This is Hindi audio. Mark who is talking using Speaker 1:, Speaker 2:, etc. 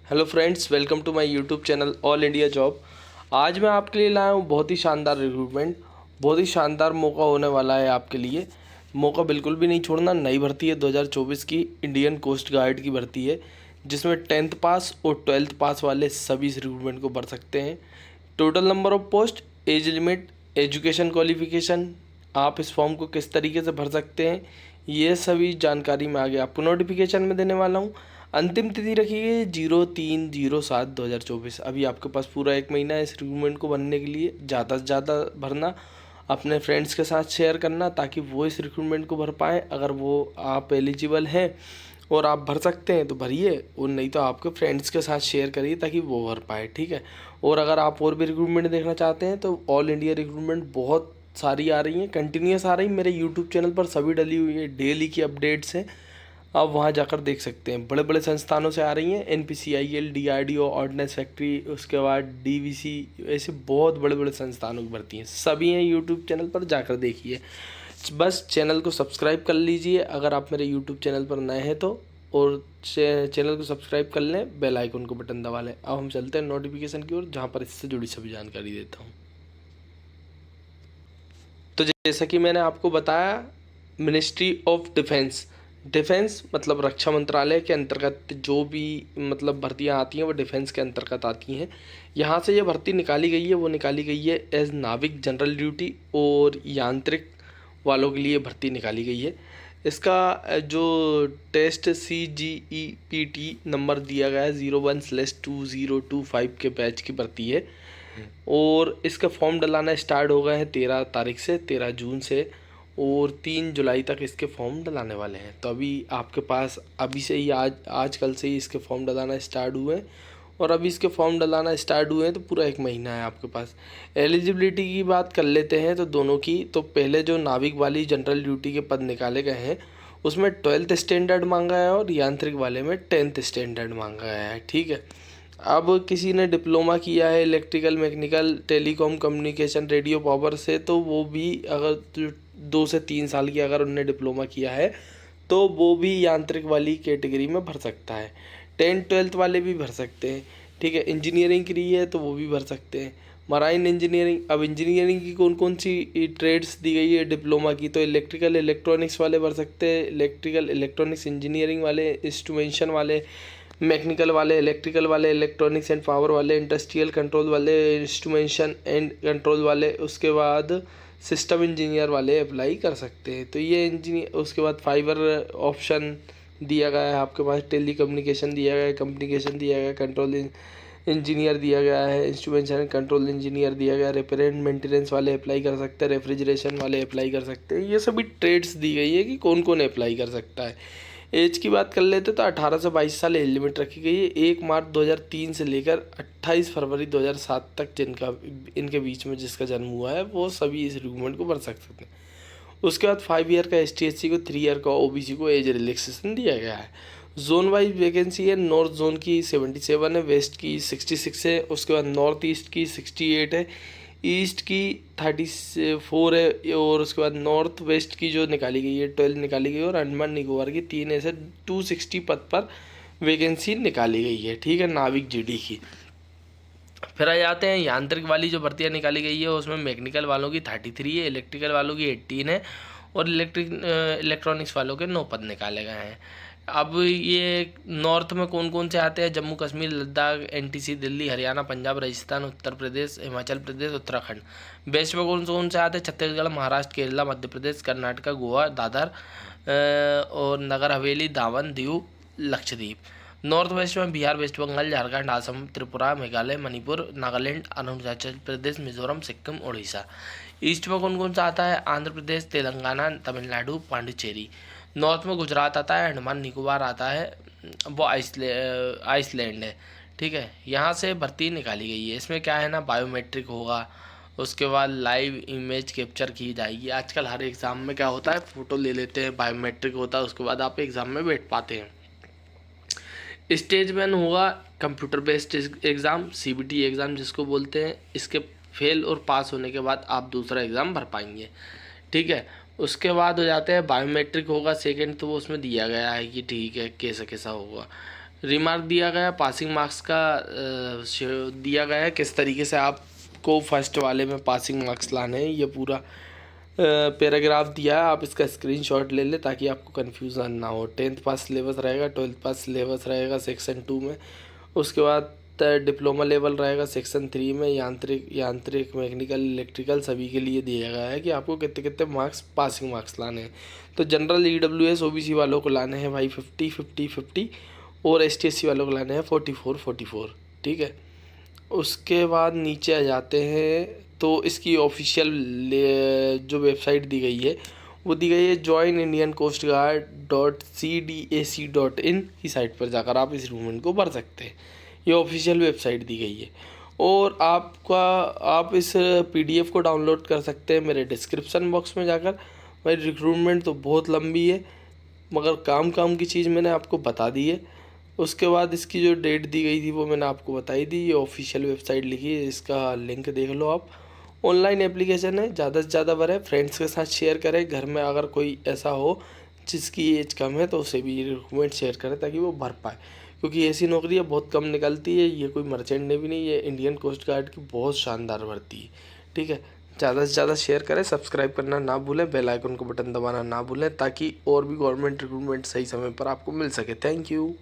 Speaker 1: Hello friends, welcome to my YouTube channel all India job. आज मैं आपके लिए लाया हूँ बहुत ही शानदार रिक्रूटमेंट। बहुत ही शानदार मौका होने वाला है आपके लिए। मौका बिल्कुल भी नहीं छोड़ना। नई भर्ती है 2024 की, इंडियन कोस्ट गार्ड की भर्ती है, जिसमें 10th पास और 12th पास वाले सभी इस रिक्रूटमेंट को भर सकते हैं। Total number of post, age limit, education qualification, आप इस फॉर्म को किस तरीके से भर सकते हैं, ये सभी जानकारी मैं आगे आपको नोटिफिकेशन में देने वाला हूँ। अंतिम तिथि रखी गई 03/07/2024। अभी आपके पास पूरा 1 महीना है इस रिक्रूटमेंट को भरने के लिए। ज़्यादा से ज़्यादा भरना, अपने फ्रेंड्स के साथ शेयर करना ताकि वो इस रिक्रूटमेंट को भर पाएँ। अगर वो आप एलिजिबल हैं और आप भर सकते हैं तो भरिए, और नहीं तो आपके फ्रेंड्स के साथ शेयर करिए ताकि वो भर पाए, ठीक है। और अगर आप और भी रिक्रूटमेंट देखना चाहते हैं तो ऑल इंडिया रिक्रूटमेंट बहुत सारी आ रही हैं, कंटिन्यूस आ रही है। मेरे यूट्यूब चैनल पर सभी डली हुई है, डेली की अपडेट्स हैं, आप वहाँ जाकर देख सकते हैं। बड़े बड़े संस्थानों से आ रही हैं, NPCIL, DRDO, ऑर्डिनेंस फैक्ट्री, उसके बाद DVC, ऐसे बहुत बड़े बड़े संस्थानों की भर्ती हैं, सभी हैं यूट्यूब चैनल पर, जाकर देखिए। बस चैनल को सब्सक्राइब कर लीजिए अगर आप मेरे यूट्यूब चैनल पर नए हैं तो, और चैनल को सब्सक्राइब कर लें, बेल आइकन को बटन दबा लें। अब हम चलते हैं नोटिफिकेशन की ओर, जहाँ पर इससे जुड़ी सभी जानकारी देता हूँ। तो जैसा कि मैंने आपको बताया, मिनिस्ट्री ऑफ डिफेंस मतलब रक्षा मंत्रालय के अंतर्गत जो भी मतलब भर्तियां आती हैं वो डिफेंस के अंतर्गत आती हैं। यहाँ से ये भर्ती निकाली गई है, वो निकाली गई है एज नाविक जनरल ड्यूटी और यांत्रिक वालों के लिए भर्ती निकाली गई है। इसका जो टेस्ट CGEPT नंबर दिया गया है 01/2025 के बैच की भर्ती है। और इसका फॉर्म डलाना स्टार्ट हो गए हैं 13 तारीख से, 13 जून से, और 3 जुलाई तक इसके फॉर्म डलाने वाले हैं। तो अभी आपके पास अभी से ही आजकल से ही इसके फॉर्म डलाना स्टार्ट हुए हैं, और अभी इसके फॉर्म डलाना स्टार्ट हुए हैं तो पूरा 1 महीना है आपके पास। एलिजिबिलिटी की बात कर लेते हैं तो दोनों की। तो पहले जो नाविक वाली जनरल ड्यूटी के पद निकाले गए हैं उसमें 12th स्टैंडर्ड मांगा है, और यांत्रिक वाले में 10th स्टैंडर्ड मांगा गया है, ठीक है। अब किसी ने डिप्लोमा किया है electrical, mechanical, telecom, communication, radio power से, तो वो भी अगर 2 से 3 साल की अगर उनने डिप्लोमा किया है तो वो भी यांत्रिक वाली कैटेगरी में भर सकता है। 10th-12th वाले भी भर सकते हैं, ठीक है। इंजीनियरिंग की रही है तो वो भी भर सकते हैं। मराइन इंजीनियरिंग, अब इंजीनियरिंग की कौन कौन सी ट्रेड्स दी गई है डिप्लोमा की, तो इलेक्ट्रिकल इलेक्ट्रॉनिक्स वाले भर सकते हैं, इलेक्ट्रिकल इलेक्ट्रॉनिक्स इंजीनियरिंग वाले, इंस्ट्रूमेंटेशन वाले, मैकेनिकल वाले, इलेक्ट्रिकल वाले, इलेक्ट्रॉनिक्स एंड पावर वाले, इंडस्ट्रियल कंट्रोल वाले, इंस्ट्रूमेंटेशन एंड कंट्रोल वाले, उसके बाद सिस्टम इंजीनियर वाले अप्लाई कर सकते हैं। तो ये इंजीनियर, उसके बाद फाइबर ऑप्शन दिया गया है आपके पास, टेली कम्युनिकेशन दिया गया है, कम्युनिकेशन दिया गया है, कंट्रोल इंजीनियर दिया गया है, इंस्ट्रूमेंटेशन कंट्रोल इंजीनियर दिया गया है, रिपेयर एंड मेंटेनेंस वाले अप्लाई कर सकते हैं, रेफ्रिजरेशन वाले अप्लाई कर सकते हैं। ये सभी ट्रेड्स दी गई है कि कौन कौन अप्लाई कर सकता है। एज की बात कर लेते तो 18 से 22 साल एज लिमिट रखी गई है। 1 मार्च 2003 से लेकर 28 फरवरी 2007 तक जिनका इनके बीच में जिसका जन्म हुआ है वो सभी इस रिक्रूटमेंट को भर सकते हैं। उसके बाद 5 ईयर का ST/SC को, 3 ईयर का OBC को एज रिलैक्सेशन दिया गया है। जोन वाइज वैकेंसी है, नॉर्थ जोन की 77 है, वेस्ट की 66 है, उसके बाद नॉर्थ ईस्ट की 68 है, ईस्ट की 34 है, और उसके बाद नॉर्थ वेस्ट की जो निकाली गई है 12 निकाली गई है, और अंडमान निकोबार की 3 ऐसे 260 पद पर वैकेंसी निकाली गई है, ठीक है, नाविक GD की। फिर आ जाते हैं यांत्रिक वाली जो भर्तियाँ निकाली गई है, उसमें मैकेनिकल वालों की 33 है, इलेक्ट्रिकल वालों की 18 है, और इलेक्ट्रॉनिक्स वालों के 9 पद निकाले गए हैं। अब ये नॉर्थ में कौन कौन से आते हैं, जम्मू कश्मीर, लद्दाख, NTC, दिल्ली, हरियाणा, पंजाब, राजस्थान, उत्तर प्रदेश, हिमाचल प्रदेश, उत्तराखंड। वेस्ट में कौन कौन से आते हैं, छत्तीसगढ़, महाराष्ट्र, केरला, मध्य प्रदेश, कर्नाटक, गोवा, दादर और नगर हवेली, दामन, दीव, लक्षद्वीप। नॉर्थ वेस्ट में बिहार, वेस्ट बंगाल, झारखंड, असम, त्रिपुरा, मेघालय, मणिपुर, नागालैंड, अरुणाचल प्रदेश, मिजोरम, सिक्किम, उड़ीसा। ईस्ट में कौन कौन सा आता है, आंध्र प्रदेश, तेलंगाना, तमिलनाडु, पांडिचेरी। नॉर्थ में गुजरात आता है, अंडमान निकोबार आता है, वो आइसलैंड है, ठीक है। यहाँ से भर्ती निकाली गई है। इसमें क्या है ना, बायोमेट्रिक होगा, उसके बाद लाइव इमेज कैप्चर की जाएगी। आजकल हर एग्ज़ाम में क्या होता है, फ़ोटो ले लेते हैं, बायोमेट्रिक होता है, उसके बाद आप एग्ज़ाम में बैठ पाते हैं। स्टेज वन होगा computer based exam, CBT exam जिसको बोलते हैं। इसके फेल और पास होने के बाद आप दूसरा एग्ज़ाम भर पाएंगे, ठीक है। उसके बाद हो जाते हैं बायोमेट्रिक होगा सेकंड, तो वो उसमें दिया गया है कि ठीक है कैसा कैसा होगा। रिमार्क दिया गया पासिंग मार्क्स का दिया गया है किस तरीके से आपको फर्स्ट वाले में पासिंग मार्क्स लाने हैं। ये पूरा पैराग्राफ दिया है, आप इसका स्क्रीनशॉट ले लें ताकि आपको कन्फ्यूज़न ना हो। 10th पास सिलेबस रहेगा, 12th पास सिलेबस रहेगा सेक्शन 2 में। उसके बाद डिप्लोमा लेवल रहेगा सेक्शन 3 में। यांत्रिक मैकेनिकल इलेक्ट्रिकल सभी के लिए दिया गया है कि आपको कितने कितने मार्क्स पासिंग मार्क्स लाने हैं। तो जनरल EWS OBC वालों को लाने हैं भाई 50 50 50 और ST SC वालों को लाने हैं 44 44। ठीक है। उसके बाद नीचे आ जाते हैं तो इसकी ऑफिशियल जो वेबसाइट दी गई है वो दी गई है joinindiancoastguard.cdac.in की साइट पर जाकर आप इस रिक्रूटमेंट को भर सकते हैं। ये ऑफिशियल वेबसाइट दी गई है और आप इस PDF को डाउनलोड कर सकते हैं मेरे डिस्क्रिप्शन बॉक्स में जाकर। भाई रिक्रूटमेंट तो बहुत लंबी है मगर काम की चीज़ मैंने आपको बता दी है। उसके बाद इसकी जो डेट दी गई थी वो मैंने आपको बताई दी। ये ऑफिशियल वेबसाइट लिखी है, इसका लिंक देख लो आप। ऑनलाइन एप्लीकेशन है, ज़्यादा से ज़्यादा भरें, फ्रेंड्स के साथ शेयर करें। घर में अगर कोई ऐसा हो जिसकी एज कम है तो उसे भी ये डॉक्यूमेंट शेयर करें ताकि वो भर पाए, क्योंकि ऐसी नौकरियाँ बहुत कम निकलती है। ये कोई मर्चेंट नेवी नहीं, ये इंडियन कोस्ट गार्ड की बहुत शानदार भर्ती है। ठीक है, ज़्यादा से ज़्यादा शेयर करें, सब्सक्राइब करना ना भूलें, बेल आइकन को बटन दबाना ना भूलें ताकि और भी गवर्नमेंट रिक्रूटमेंट सही समय पर आपको मिल सके। Thank you.